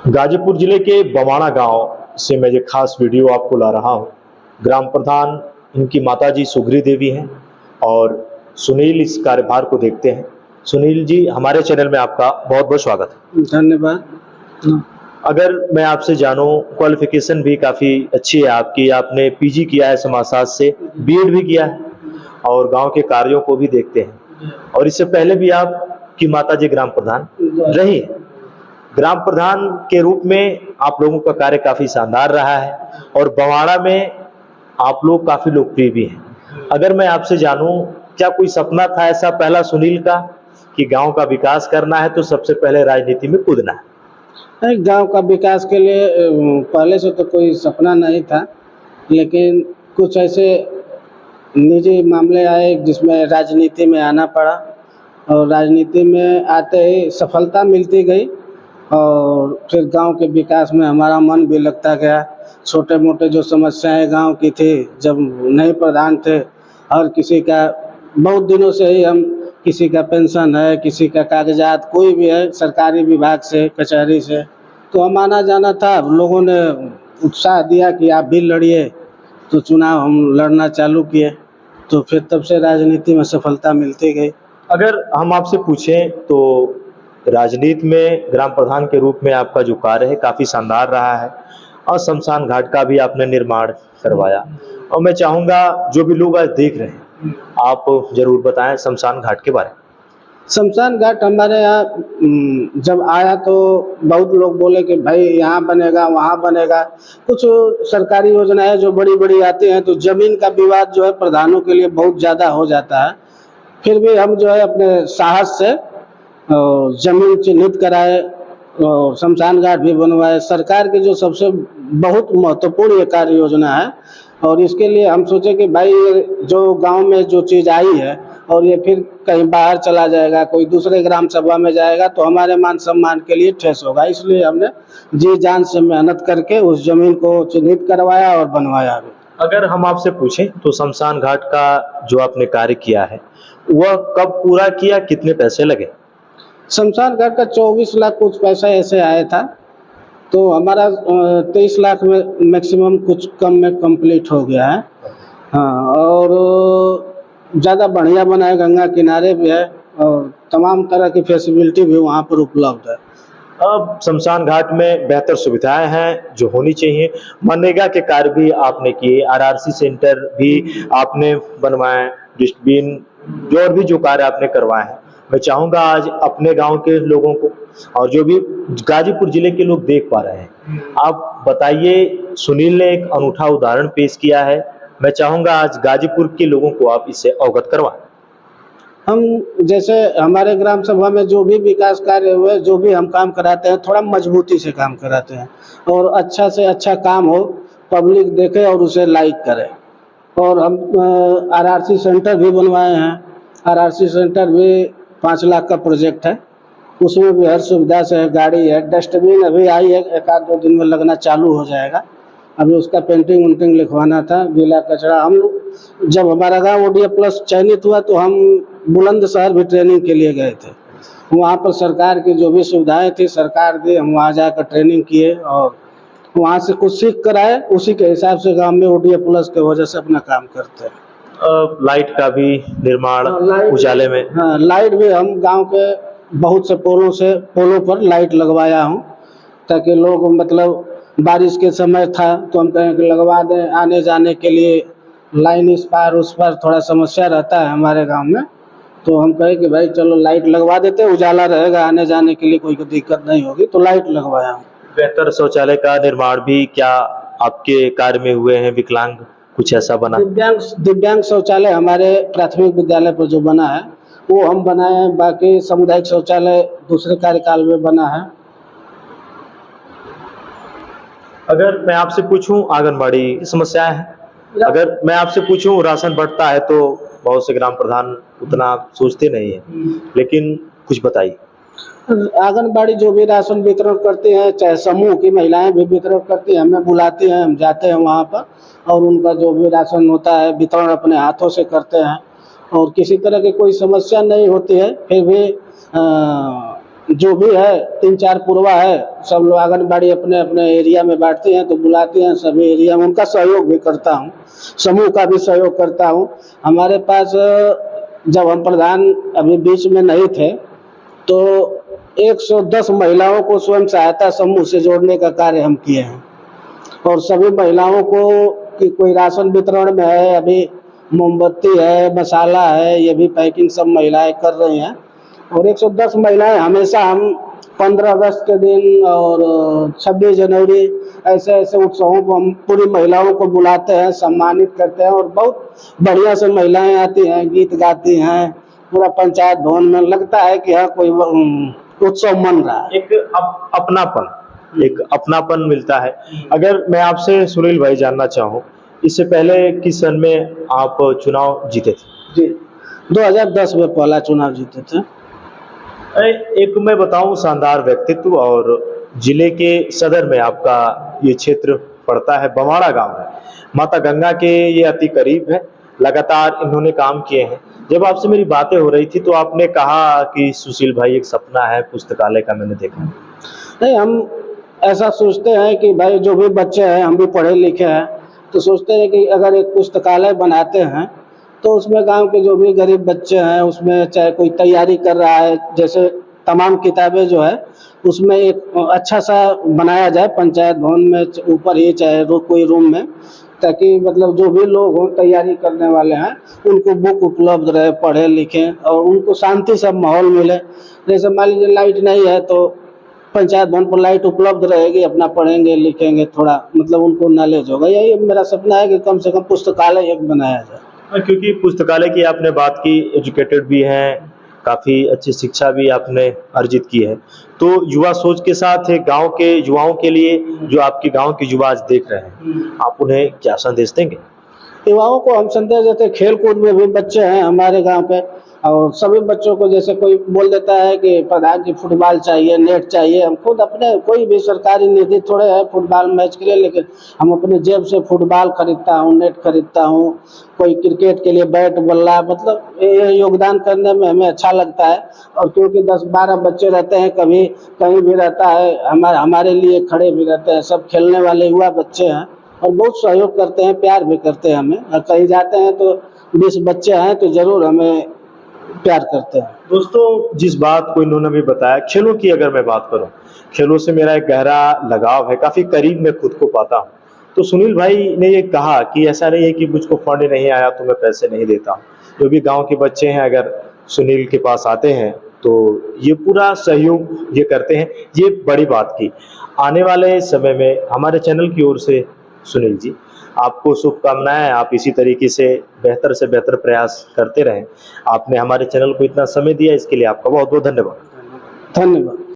गाजीपुर जिले के बवाना गांव से मैं ये खास वीडियो आपको ला रहा हूं। ग्राम प्रधान इनकी माताजी सुग्री देवी हैं और सुनील इस कार्यभार को देखते हैं। सुनील जी, हमारे चैनल में आपका बहुत बहुत स्वागत है। धन्यवाद। अगर मैं आपसे जानूं, क्वालिफिकेशन भी काफ़ी अच्छी है आपकी, आपने पीजी किया है समाजशास्त्र से, बीएड भी किया है और गांव के कार्यों को भी देखते हैं। और इससे पहले भी आपकी माताजी ग्राम प्रधान रही है। ग्राम प्रधान के रूप में आप लोगों का कार्य काफी शानदार रहा है और बवाड़ा में आप लोग काफी लोकप्रिय भी हैं। अगर मैं आपसे जानूं, क्या कोई सपना था ऐसा पहला सुनील का कि गांव का विकास करना है तो सबसे पहले राजनीति में कूदना है? गांव का विकास के लिए पहले से तो कोई सपना नहीं था, लेकिन कुछ ऐसे निजी मामले आए जिसमें राजनीति में आना पड़ा और राजनीति में आते ही सफलता मिलती गई और फिर गांव के विकास में हमारा मन भी लगता गया। छोटे मोटे जो समस्याएं गांव की थी, जब नए प्रधान थे, हर किसी का बहुत दिनों से ही हम किसी का पेंशन है, किसी का कागजात कोई भी है सरकारी विभाग से, कचहरी से, तो हम आना जाना था। लोगों ने उत्साह दिया कि आप भी लड़िए, तो चुनाव हम लड़ना चालू किए, तो फिर तब से राजनीति में सफलता मिलती गई। अगर हम आपसे पूछें तो राजनीति में ग्राम प्रधान के रूप में आपका जो कार्य है काफी शानदार रहा है और शमशान घाट का भी आपने निर्माण करवाया। और मैं चाहूंगा जो भी लोग आज देख रहे हैं, आप जरूर बताएं शमशान घाट के बारे में। शमशान घाट हमारे यहाँ जब आया तो बहुत लोग बोले कि भाई यहाँ बनेगा वहाँ बनेगा। कुछ सरकारी योजनाएं जो बड़ी बड़ी आती हैं तो ज़मीन का विवाद जो है प्रधानों के लिए बहुत ज़्यादा हो जाता है। फिर भी हम जो है अपने साहस से ज़मीन चिन्हित कराए और शमशान घाट भी बनवाए। सरकार की जो सबसे बहुत महत्वपूर्ण ये कार्य योजना है और इसके लिए हम सोचे कि भाई जो गांव में जो चीज़ आई है और ये फिर कहीं बाहर चला जाएगा, कोई दूसरे ग्राम सभा में जाएगा तो हमारे मान सम्मान के लिए ठेस होगा, इसलिए हमने जी जान से मेहनत करके उस जमीन को चिन्हित करवाया और बनवाया भी। अगर हम आपसे पूछें तो शमशान घाट का जो आपने कार्य किया है वह कब पूरा किया, कितने पैसे लगे? शमशान घाट का 24 लाख कुछ पैसा ऐसे आया था, तो हमारा 23 लाख में मैक्सिमम कुछ कम में कंप्लीट हो गया है। हाँ, और ज़्यादा बढ़िया बना है, गंगा किनारे भी है और तमाम तरह की फैसिलिटी भी वहाँ पर उपलब्ध है। अब शमशान घाट में बेहतर सुविधाएं हैं जो होनी चाहिए। मनरेगा के कार्य भी आपने किए, आरआरसी सेंटर भी आपने बनवाए, डस्टबिन जो और भी जो कार्य आपने करवाए हैं। मैं चाहूँगा आज अपने गांव के लोगों को और जो भी गाजीपुर जिले के लोग देख पा रहे हैं, आप बताइए। सुनील ने एक अनूठा उदाहरण पेश किया है, मैं चाहूँगा आज गाजीपुर के लोगों को आप इससे अवगत करवाएं। हम जैसे हमारे ग्राम सभा में जो भी विकास कार्य हुए, जो भी हम काम कराते हैं, थोड़ा मजबूती से काम कराते हैं और अच्छा से अच्छा काम हो, पब्लिक देखे और उसे लाइक करे। और हम आरआरसी सेंटर भी बनवाए हैं। आरआरसी सेंटर भी 5 लाख का प्रोजेक्ट है, उसमें भी हर सुविधा से है, गाड़ी है, डस्टबिन अभी आई है, 1-2 दिन में लगना चालू हो जाएगा। अभी उसका पेंटिंग उंटिंग लिखवाना था। गीला कचरा हम लोग, जब हमारा गाँव ODA+ चयनित हुआ तो हम बुलंदशहर भी ट्रेनिंग के लिए गए थे। वहाँ पर सरकार की जो भी सुविधाएं थी सरकार दी, हम वहाँ जाकर ट्रेनिंग किए और वहाँ से कुछ सीख कर आए। उसी के हिसाब से गाँव में ODA+ के वजह से अपना काम करते हैं। लाइट का भी निर्माण उजाले में? हाँ, लाइट भी हम गांव के बहुत से पोलों पर लाइट लगवाया हूँ, ताकि लोग मतलब बारिश के समय था तो हम कहें कि लगवा दें, आने जाने के लिए लाइन इस पार उस पार थोड़ा समस्या रहता है हमारे गांव में, तो हम कहें कि भाई चलो लाइट लगवा देते, उजाला रहेगा, आने जाने के लिए कोई दिक्कत नहीं होगी, तो लाइट लगवाया हूँ। बेहतर शौचालय का निर्माण भी क्या आपके कार्य में हुए हैं? विकलांग कुछ ऐसा बना? दिव्यांग शौचालय हमारे प्राथमिक विद्यालय पर जो बना है वो हम बनाए हैं। बाकी सामुदायिक शौचालय दूसरे कार्यकाल में बना है। अगर मैं आपसे पूछूं, आंगनबाड़ी समस्याएं हैं। अगर मैं आपसे पूछूं, राशन बढ़ता है तो बहुत से ग्राम प्रधान उतना सोचते नहीं है, लेकिन कुछ बताइए। आंगनबाड़ी जो भी राशन वितरण करती हैं, चाहे समूह की महिलाएं भी वितरण करती हैं, हमें बुलाती हैं, हम जाते हैं वहाँ पर और उनका जो भी राशन होता है वितरण अपने हाथों से करते हैं और किसी तरह की कोई समस्या नहीं होती है। फिर भी जो भी है 3-4 पुरवा है, सब लोग आंगनबाड़ी अपने अपने एरिया में बांटती हैं, तो बुलाते हैं सभी एरिया में, उनका सहयोग भी करता हूँ, समूह का भी सहयोग करता हूँ। हमारे पास जब हम प्रधान अभी बीच में नहीं थे तो 110 महिलाओं को स्वयं सहायता समूह से जोड़ने का कार्य हम किए हैं, और सभी महिलाओं को कि कोई राशन वितरण में है, अभी मोमबत्ती है, मसाला है, ये भी पैकिंग सब महिलाएं कर रही हैं। और 110 महिलाएं हमेशा हम 15 अगस्त के दिन और 26 जनवरी ऐसे ऐसे उत्सवों को हम पूरी महिलाओं को बुलाते हैं, सम्मानित करते हैं, और बहुत बढ़िया से महिलाएं आती हैं, गीत गाती हैं, पूरा पंचायत भवन में लगता है कि हाँ कोई उत्सव मन रहा है। एक अपनापन मिलता है। अगर मैं आपसे सुनील भाई जानना चाहूँ, इससे पहले किस सन में आप चुनाव जीते थे? जी, 2010 में पहला चुनाव जीते थे। एक मैं बताऊं, शानदार व्यक्तित्व, और जिले के सदर में आपका ये क्षेत्र पड़ता है, बमाड़ा गांव है, माता गंगा के ये अति करीब है, लगातार इन्होंने काम किए हैं। जब आपसे मेरी बातें हो रही थी तो आपने कहा कि सुशील भाई एक सपना है पुस्तकालय का, मैंने देखा। नहीं, हम ऐसा सोचते हैं कि भाई जो भी बच्चे हैं, हम भी पढ़े लिखे हैं, तो सोचते हैं कि अगर एक पुस्तकालय बनाते हैं तो उसमें गांव के जो भी गरीब बच्चे हैं, उसमें चाहे कोई तैयारी कर रहा है, जैसे तमाम किताबें जो है उसमें एक अच्छा सा बनाया जाए पंचायत भवन में ऊपर ही, चाहे कोई रूम में, ताकि मतलब जो भी लोग हों तैयारी करने वाले हैं उनको बुक उपलब्ध रहे, पढ़े लिखें और उनको शांति से माहौल मिले। जैसे मान लीजिए लाइट नहीं है तो पंचायत भवन पर लाइट उपलब्ध रहेगी, अपना पढ़ेंगे लिखेंगे, थोड़ा मतलब उनको नॉलेज होगा। यही मेरा सपना है कि कम से कम पुस्तकालय एक बनाया जाए। क्योंकि पुस्तकालय की आपने बात की, एजुकेटेड भी हैं, काफ़ी अच्छी शिक्षा भी आपने अर्जित की है, तो युवा सोच के साथ एक गांव के युवाओं के लिए, जो आपके गांव के युवा आज देख रहे हैं, आप उन्हें क्या संदेश देंगे? युवाओं को हम संदेश देते हैं, खेल कूद में भी बच्चे हैं हमारे गांव पे, और सभी बच्चों को, जैसे कोई बोल देता है कि प्रधान जी फुटबॉल चाहिए, नेट चाहिए, हम खुद अपने कोई भी सरकारी निधि थोड़े है फुटबॉल मैच के लिए, लेकिन हम अपने जेब से फुटबॉल खरीदता हूँ, नेट खरीदता हूँ, कोई क्रिकेट के लिए बैट बल्ला, मतलब ये योगदान करने में हमें अच्छा लगता है। और क्योंकि 10-12 बच्चे रहते हैं, कभी कहीं भी रहता है, हमारे लिए खड़े भी रहते हैं, सब खेलने वाले युवा बच्चे हैं और बहुत सहयोग करते हैं, प्यार भी करते हैं हमें। और कहीं जाते हैं तो 20 बच्चे हैं तो ज़रूर हमें प्यार करते हैं। दोस्तों, जिस बात को इन्होंने भी बताया, खेलों की अगर मैं बात करूं, खेलों से मेरा एक गहरा लगाव है, काफ़ी करीब मैं खुद को पाता हूं। तो सुनील भाई ने ये कहा कि ऐसा नहीं है कि मुझको फंड नहीं आया तो मैं पैसे नहीं देता हूं। जो भी गांव के बच्चे हैं अगर सुनील के पास आते हैं तो ये पूरा सहयोग ये करते हैं, ये बड़ी बात की। आने वाले समय में हमारे चैनल की ओर से सुनील जी, आपको शुभकामनाएं, आप इसी तरीके से बेहतर प्रयास करते रहें। आपने हमारे चैनल को इतना समय दिया, इसके लिए आपका बहुत बहुत धन्यवाद। धन्यवाद।